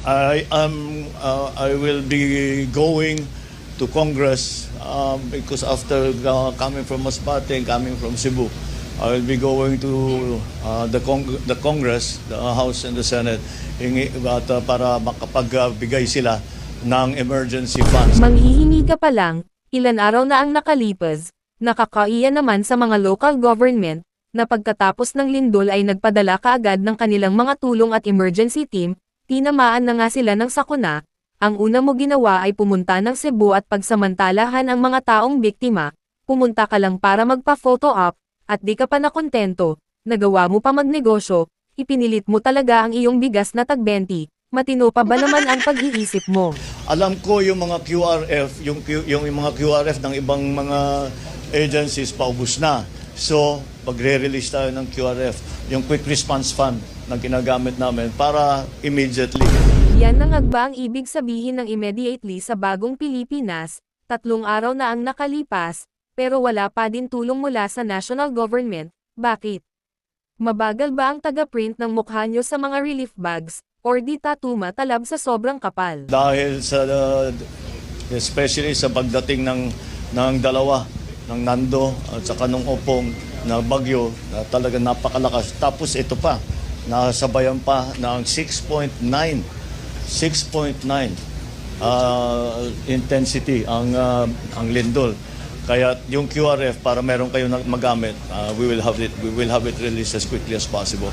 I will be going to Congress because after coming from Masbate and coming from Cebu, I will be going to the Congress, the House and the Senate para makapagbigay sila ng emergency funds. Manghihingi ka pa lang, ilan araw na ang nakalipas, nakakaiya naman sa mga local government, na pagkatapos ng lindol ay nagpadala kaagad ng kanilang mga tulong at emergency team, tinamaan na nga sila ng sakuna. Ang una mo ginawa ay pumunta ng Cebu at pagsamantalahan ang mga taong biktima, pumunta ka lang para magpa-photo op, at di ka pa nakontento, nagawa mo pa magnegosyo, ipinilit mo talaga ang iyong bigas na tag-20, matino pa ba naman ang pag-iisip mo? Alam ko yung mga QRF, yung mga QRF ng ibang mga agencies paubos na. So, pagre-release tayo ng QRF, yung Quick Response Fund na ginagamit namin para immediately. Yan na nga ba ang ibig sabihin ng immediately sa bagong Pilipinas? 3 araw na ang nakalipas, pero wala pa din tulong mula sa national government. Bakit? Mabagal ba ang taga-print ng mukha nyo sa mga relief bags, or di tatuma talab sa sobrang kapal? Dahil sa, especially sa pagdating ng dalawa, ng Nando at saka ng Opong na bagyo na talaga napakalakas. Tapos ito pa, nasabayan pa ng 6.9 intensity ang lindol. Kaya yung QRF para meron kayo magamit, we will have it released as quickly as possible.